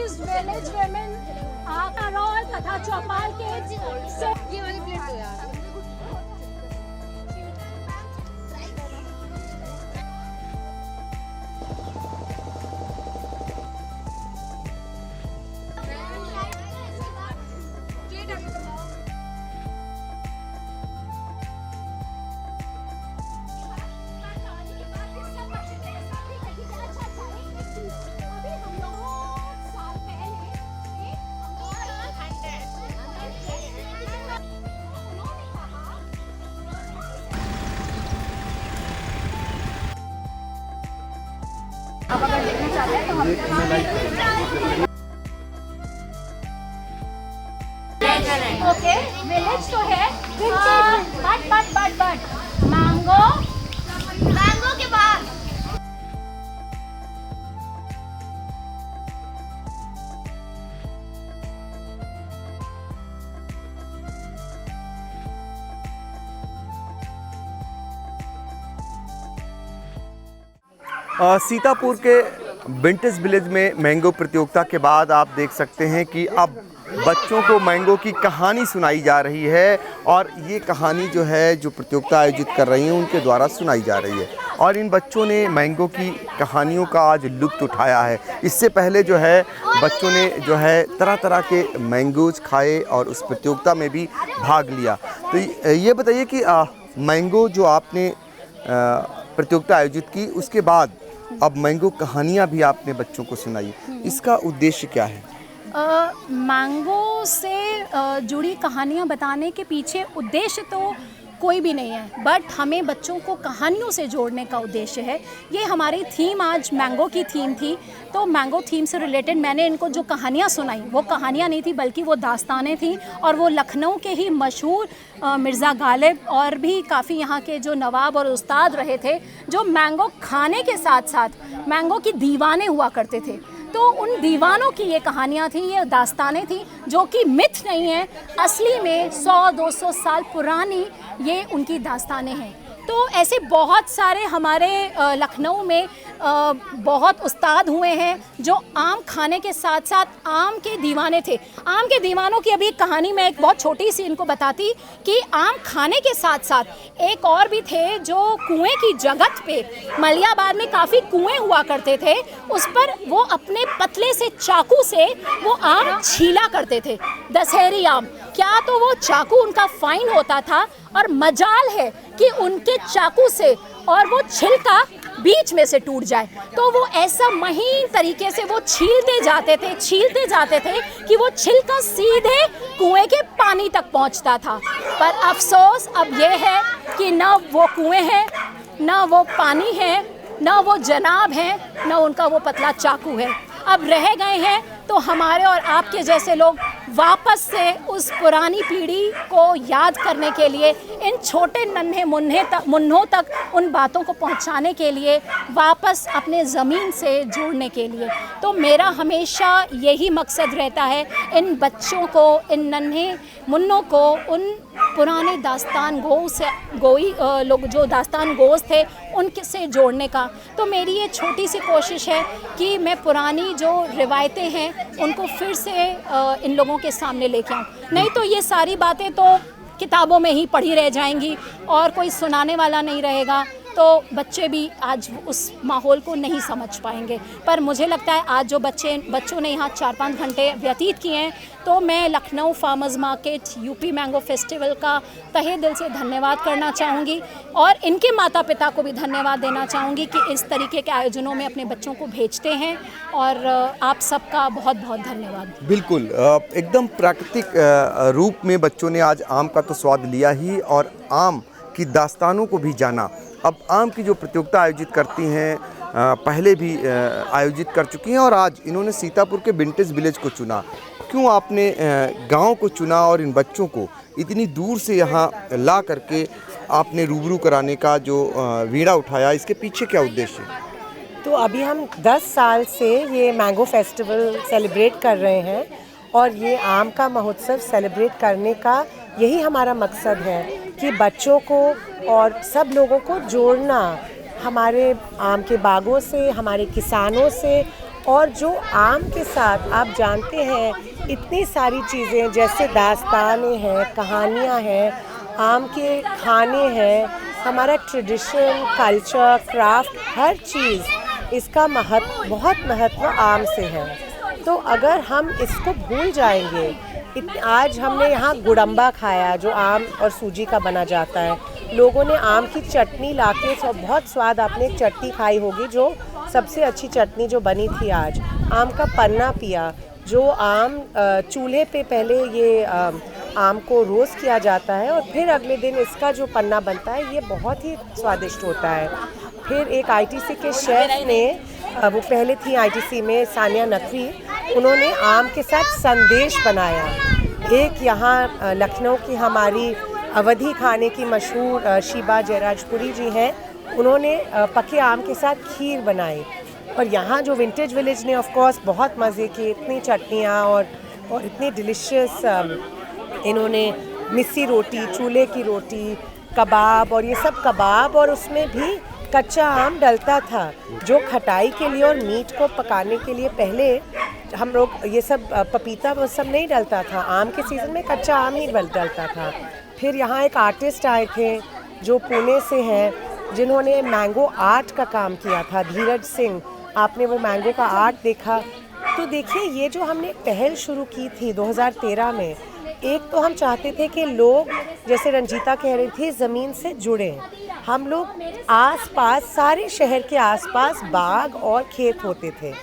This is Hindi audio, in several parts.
यूज विलेज वुमेन आकारोल तथा चौपाल के ये वाली प्लेट दो यार। आप अगर देखना चाहते हैं तो हम ओके विलेज तो है बट मैंगो के बाद सीतापुर के विंटेज विलेज में मैंगो प्रतियोगिता के बाद आप देख सकते हैं कि अब बच्चों को मैंगो की कहानी सुनाई जा रही है और ये कहानी जो है जो प्रतियोगिता आयोजित कर रही हैं उनके द्वारा सुनाई जा रही है और इन बच्चों ने मैंगो की कहानियों का आज लुत्फ़ उठाया है। इससे पहले जो है बच्चों ने जो है तरह तरह के मैंगोज खाए और उस प्रतियोगिता में भी भाग लिया। तो ये बताइए कि मैंगो जो आपने प्रतियोगिता आयोजित की उसके बाद अब मैंगो कहानियाँ भी आपने बच्चों को सुनाई, इसका उद्देश्य क्या है? मैंगो से जुड़ी कहानियाँ बताने के पीछे उद्देश्य तो कोई भी नहीं है, बट हमें बच्चों को कहानियों से जोड़ने का उद्देश्य है। ये हमारी थीम आज मैंगो की थीम थी, तो मैंगो थीम से रिलेटेड मैंने इनको जो कहानियाँ सुनाई वो कहानियाँ नहीं थी बल्कि वो दास्तानें थीं और वो लखनऊ के ही मशहूर मिर्ज़ा गालिब और भी काफ़ी यहाँ के जो नवाब और उस्ताद रहे थे जो मैंगो खाने के साथ साथ मैंगो की दीवाने हुआ करते थे। तो उन दीवानों की ये कहानियाँ थी, ये दास्तानें थी जो कि मिथ नहीं है, असली में 100-200 साल पुरानी ये उनकी दास्तानें हैं। तो ऐसे बहुत सारे हमारे लखनऊ में बहुत उस्ताद हुए हैं जो आम खाने के साथ साथ आम के दीवाने थे। आम के दीवानों की अभी कहानी मैं एक बहुत छोटी सी इनको बताती कि आम खाने के साथ साथ एक और भी थे जो कुएं की जगत पे, मलियाबाद में काफ़ी कुएं हुआ करते थे, उस पर वो अपने पतले से चाकू से वो आम छीला करते थे, दशहरी आम। क्या तो वो चाकू उनका फाइन होता था और मजाल है कि उनके चाकू से और वो छिलका बीच में से टूट जाए, तो वो ऐसा महीन तरीके से वो छीलते जाते थे कि वो छिलका सीधे कुएं के पानी तक पहुंचता था। पर अफसोस अब ये है कि ना वो कुएं हैं, ना वो पानी है, ना वो जनाब हैं, ना उनका वो पतला चाकू है। अब रह गए हैं तो हमारे और आपके जैसे लोग वापस से उस पुरानी पीढ़ी को याद करने के लिए, इन छोटे नन्हे मुन्नों तक उन बातों को पहुंचाने के लिए, वापस अपने ज़मीन से जोड़ने के लिए। तो मेरा हमेशा यही मकसद रहता है इन बच्चों को, इन नन्हे मुन्नों को उन पुराने दास्तान गोई लोग जो दास्तान गोज़ थे उनसे जोड़ने का। तो मेरी ये छोटी सी कोशिश है कि मैं पुरानी जो रिवायतें हैं उनको फिर से इन लोगों के सामने लेके आऊँ। नहीं तो ये सारी बातें तो किताबों में ही पढ़ी रह जाएंगी और कोई सुनाने वाला नहीं रहेगा, तो बच्चे भी आज उस माहौल को नहीं समझ पाएंगे। पर मुझे लगता है आज जो बच्चों ने यहाँ 4-5 घंटे व्यतीत किए हैं, तो मैं Lucknow farmers market UP mango festival का तहे दिल से धन्यवाद करना चाहूँगी और इनके माता पिता को भी धन्यवाद देना चाहूँगी कि इस तरीके के आयोजनों में अपने बच्चों को भेजते हैं, और आप सबका बहुत बहुत धन्यवाद। बिल्कुल, एकदम प्राकृतिक रूप में बच्चों ने आज आम का तो स्वाद लिया ही और आम की दास्तानों को भी जाना। अब आम की जो प्रतियोगिता आयोजित करती हैं, पहले भी आयोजित कर चुकी हैं और आज इन्होंने सीतापुर के विंटेज विलेज को चुना। क्यों आपने गांव को चुना और इन बच्चों को इतनी दूर से यहाँ ला करके आपने रूबरू कराने का जो वीड़ा उठाया, इसके पीछे क्या उद्देश्य है? तो अभी हम 10 साल से ये मैंगो फेस्टिवल सेलिब्रेट कर रहे हैं और ये आम का महोत्सव सेलिब्रेट करने का यही हमारा मकसद है कि बच्चों को और सब लोगों को जोड़ना, हमारे आम के बागों से, हमारे किसानों से और जो आम के साथ आप जानते हैं इतनी सारी चीज़ें जैसे दास्तानें हैं, कहानियाँ हैं, आम के खाने हैं, हमारा ट्रेडिशन, कल्चर, क्राफ्ट, हर चीज़ इसका बहुत महत्व आम से है। तो अगर हम इसको भूल जाएंगे, आज हमने यहाँ गुड़म्बा खाया जो आम और सूजी का बना जाता है, लोगों ने आम की चटनी लाके बहुत स्वाद, आपने एक चटनी खाई होगी जो सबसे अच्छी चटनी जो बनी थी आज, आम का पन्ना पिया, जो आम चूल्हे पे पहले ये आम को रोस्ट किया जाता है और फिर अगले दिन इसका जो पन्ना बनता है ये बहुत ही स्वादिष्ट होता है। फिर एक आईटीसी के शेफ ने, वो पहले थी आईटीसी में सानिया नकवी, उन्होंने आम के साथ संदेश बनाया। एक यहाँ लखनऊ की हमारी अवधी खाने की मशहूर शीबा जयराजपुरी जी हैं, उन्होंने पके आम के साथ खीर बनाई। और यहाँ जो विंटेज विलेज ने ऑफ कोर्स बहुत मज़े की, इतनी चटनियाँ और इतनी डिलीशियस इन्होंने मिस्सी रोटी, चूल्हे की रोटी, कबाब, और ये सब कबाब, और उसमें भी कच्चा आम डलता था जो खटाई के लिए और मीट को पकाने के लिए। पहले हम लोग ये सब पपीता वो सब नहीं डलता था, आम के सीज़न में कच्चा आम ही डलता था। फिर यहाँ एक आर्टिस्ट आए थे जो पुणे से हैं, जिन्होंने मैंगो आर्ट का काम किया था, धीरज सिंह। आपने वो मैंगो का आर्ट देखा तो देखिए, ये जो हमने पहल शुरू की थी 2013 में, एक तो हम चाहते थे कि लोग, जैसे रंजीता कह रही थी, ज़मीन से जुड़ें। हम लोग आसपास, सारे शहर के आसपास बाग और खेत होते थे।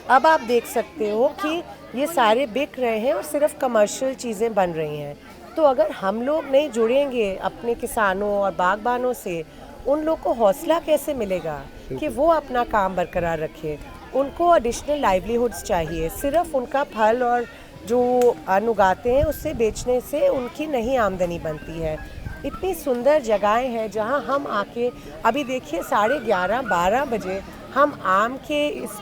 अब आप देख सकते हो कि ये सारे बिक रहे हैं और सिर्फ कमर्शियल चीज़ें बन रही हैं। तो अगर हम लोग नहीं जुड़ेंगे अपने किसानों और बागबानों से, उन लोग को हौसला कैसे मिलेगा कि वो अपना काम बरकरार रखें। उनको एडिशनल लाइवलीहुड्स चाहिए, सिर्फ उनका फल और जो अन्न उगाते हैं उससे बेचने से उनकी नहीं आमदनी बनती है। इतनी सुंदर जगहें हैं जहां हम आके, अभी देखिए 11:30-12 बजे हम आम के इस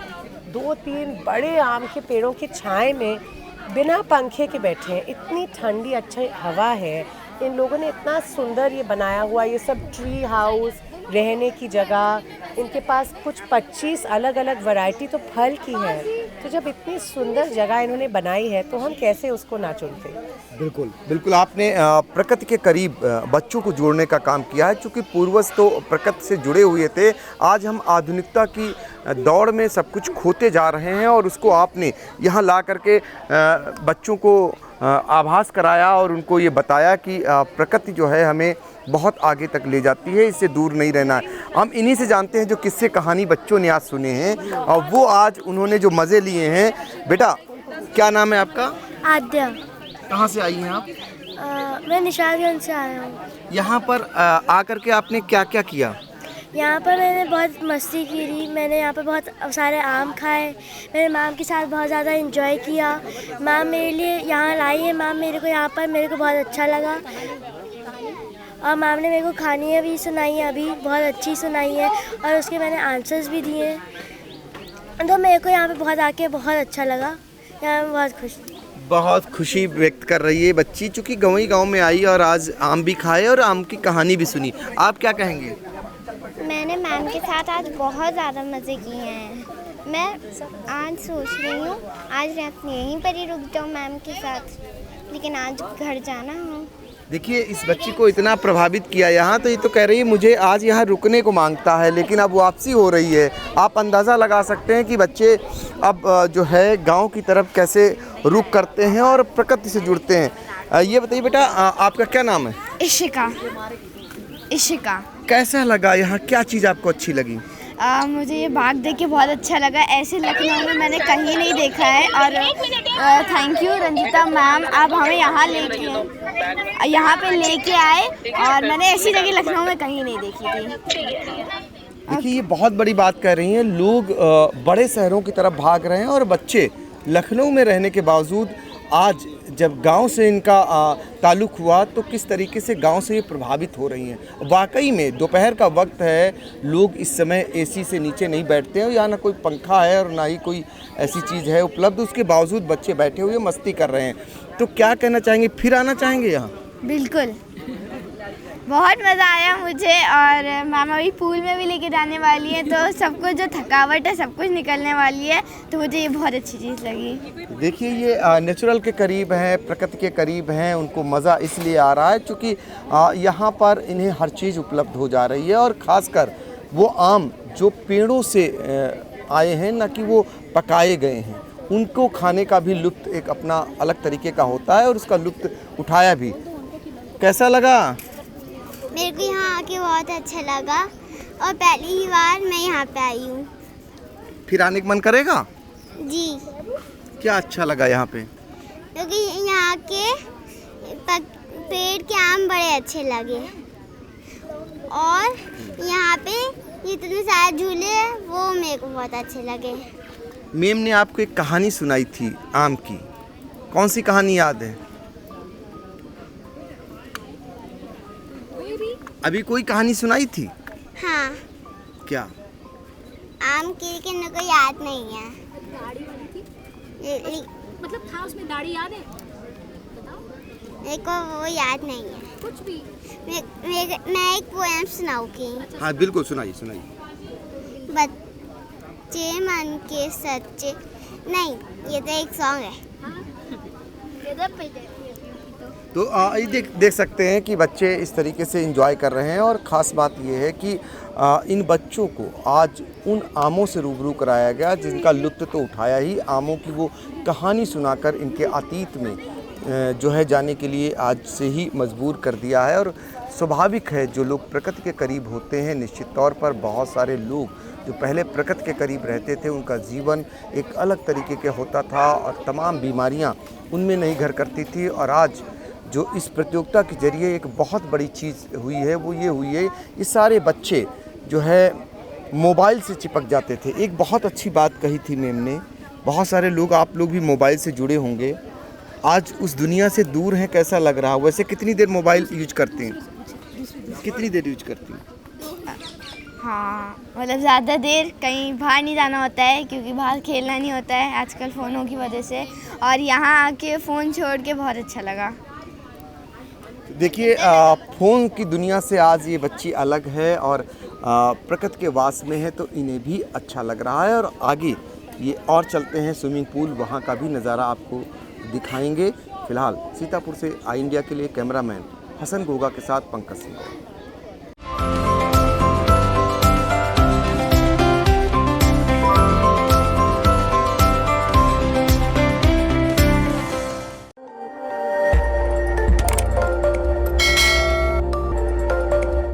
2-3 बड़े आम के पेड़ों की छाए में बिना पंखे के बैठे हैं। इतनी ठंडी अच्छी हवा है। इन लोगों ने इतना सुंदर ये बनाया हुआ, ये सब ट्री हाउस, रहने की जगह, इनके पास कुछ 25 अलग अलग वैरायटी तो फल की है। तो जब इतनी सुंदर जगह इन्होंने बनाई है तो हम कैसे उसको ना चुनते। बिल्कुल बिल्कुल, आपने प्रकृति के करीब बच्चों को जोड़ने का काम किया है। चूँकि पूर्वज तो प्रकृति से जुड़े हुए थे, आज हम आधुनिकता की दौड़ में सब कुछ खोते जा रहे हैं और उसको आपने यहाँ ला करके बच्चों को आभास कराया और उनको ये बताया कि प्रकृति जो है हमें बहुत आगे तक ले जाती है, इससे दूर नहीं रहना है। हम इन्हीं से जानते हैं जो किस्से कहानी बच्चों ने आज सुने हैं और वो आज उन्होंने जो मज़े लिए हैं। बेटा, क्या नाम है आपका? आद्या। कहाँ से आई हैं आप? मैं निशादगंज से आया हूँ। यहाँ पर आकर के आपने क्या क्या किया? यहाँ पर मैंने बहुत मस्ती की थी। मैंने यहाँ पर बहुत सारे आम खाए। मैंने मैम के साथ बहुत ज़्यादा एंजॉय किया। मैम मेरे लिए यहाँ लाई है। मैम मेरे को यहाँ पर, मेरे को बहुत अच्छा लगा और मैम ने मेरे को कहानियाँ भी सुनाई हैं, अभी बहुत अच्छी सुनाई है और उसके मैंने आंसर्स भी दिए। तो मेरे को यहाँ पे बहुत आके बहुत अच्छा लगा। यहाँ मैं बहुत खुश, बहुत खुशी व्यक्त कर रही है बच्ची, चूँकि गाँव में आई और आज आम भी खाए और आम की कहानी भी सुनी। आप क्या कहेंगे? मैंने मैम के साथ आज बहुत ज़्यादा मज़े किए हैं। मैं आज सोच रही हूँ आज रात यहीं पर ही रुक जाऊँ मैम के साथ, लेकिन आज घर जाना हो। देखिए, इस बच्ची को इतना प्रभावित किया यहाँ, तो ये तो कह रही है मुझे आज यहाँ रुकने को मांगता है, लेकिन अब वापसी हो रही है। आप अंदाज़ा लगा सकते हैं कि बच्चे अब जो है गांव की तरफ कैसे रुख करते हैं और प्रकृति से जुड़ते हैं। ये बताइए बेटा, आपका क्या नाम है? इशिका। इशिका। कैसा लगा यहाँ, क्या चीज़ आपको अच्छी लगी? मुझे ये बाग देख के बहुत अच्छा लगा। ऐसे लखनऊ में मैंने कहीं नहीं देखा है और थैंक यू रंजीता मैम, आप हमें यहाँ पे लेके आए और मैंने ऐसी जगह लखनऊ में कहीं नहीं देखी थी। देखिए, ये बहुत बड़ी बात कह रही हैं। लोग बड़े शहरों की तरफ भाग रहे हैं और बच्चे लखनऊ में रहने के बावजूद आज जब गांव से इनका ताल्लुक़ हुआ तो किस तरीके से गांव से ये प्रभावित हो रही हैं। वाकई में दोपहर का वक्त है, लोग इस समय एसी से नीचे नहीं बैठते हैं, यहाँ ना कोई पंखा है और ना ही कोई ऐसी चीज़ है उपलब्ध, उसके बावजूद बच्चे बैठे हुए मस्ती कर रहे हैं। तो क्या कहना चाहेंगे, फिर आना चाहेंगे यहाँ? बिल्कुल। बहुत मज़ा आया मुझे, और मामा अभी पूल में भी लेके जाने वाली है, तो सब कुछ जो थकावट है सब कुछ निकलने वाली है, तो मुझे ये बहुत अच्छी चीज़ लगी। देखिए ये नेचुरल के करीब हैं, प्रकृति के करीब हैं, उनको मज़ा इसलिए आ रहा है क्योंकि यहाँ पर इन्हें हर चीज़ उपलब्ध हो जा रही है, और ख़ासकर वो आम जो पेड़ों से आए हैं, ना कि वो पकाए गए हैं, उनको खाने का भी लुत्फ़ एक अपना अलग तरीके का होता है और उसका लुत्फ़ उठाया भी। कैसा लगा? मेरे को यहाँ आके बहुत अच्छा लगा और पहली ही बार मैं यहाँ पे आई हूँ। फिर आने का मन करेगा? जी, क्या अच्छा लगा यहाँ पे? क्योंकि यहाँ के पेड़ के आम बड़े अच्छे लगे, और यहाँ पे इतने सारे झूले हैं वो मेरे को बहुत अच्छे लगे। मेम ने आपको एक कहानी सुनाई थी आम की, कौन सी कहानी याद है? अभी कोई कहानी सुनाई थी? हाँ, क्या? आम की, लेकिन मेरे को याद नहीं है। दाढ़ी वाली थी, मतलब था उसमें दाढ़ी, याद है? मेरे को वो याद नहीं है कुछ भी। मैं एक पोएम सुनाऊंगी। हाँ बिल्कुल, सुनाइए सुनाइए। बच्चे मन के सच्चे, नहीं ये तो एक सॉन्ग है। तो ये देख सकते हैं कि बच्चे इस तरीके से एंजॉय कर रहे हैं, और ख़ास बात ये है कि इन बच्चों को आज उन आमों से रूबरू कराया गया जिनका लुत्फ़ तो उठाया ही, आमों की वो कहानी सुनाकर इनके अतीत में जो है जाने के लिए आज से ही मजबूर कर दिया है। और स्वाभाविक है, जो लोग प्रकृति के करीब होते हैं, निश्चित तौर पर बहुत सारे लोग जो पहले प्रकृति के करीब रहते थे उनका जीवन एक अलग तरीके का होता था और तमाम बीमारियां उनमें नहीं घर करती थी। और आज जो इस प्रतियोगिता के जरिए एक बहुत बड़ी चीज़ हुई है वो ये हुई है, ये सारे बच्चे जो है मोबाइल से चिपक जाते थे। एक बहुत अच्छी बात कही थी मैम ने, बहुत सारे लोग, आप लोग भी मोबाइल से जुड़े होंगे, आज उस दुनिया से दूर हैं, कैसा लग रहा है? वैसे कितनी देर मोबाइल यूज करते हैं? कितनी देर यूज करती हैं? हाँ, मतलब ज़्यादा देर कहीं बाहर नहीं जाना होता है, क्योंकि बाहर खेलना नहीं होता है आजकल फ़ोनों की वजह से, और यहाँ आके फ़ोन छोड़ के बहुत अच्छा लगा। देखिए फ़ोन की दुनिया से आज ये बच्ची अलग है और प्रकृति के वास में है, तो इन्हें भी अच्छा लग रहा है। और आगे ये और चलते हैं स्विमिंग पूल, वहाँ का भी नज़ारा आपको दिखाएंगे। फ़िलहाल सीतापुर से आई इंडिया के लिए कैमरामैन हसन गोगा के साथ पंकज सिंह।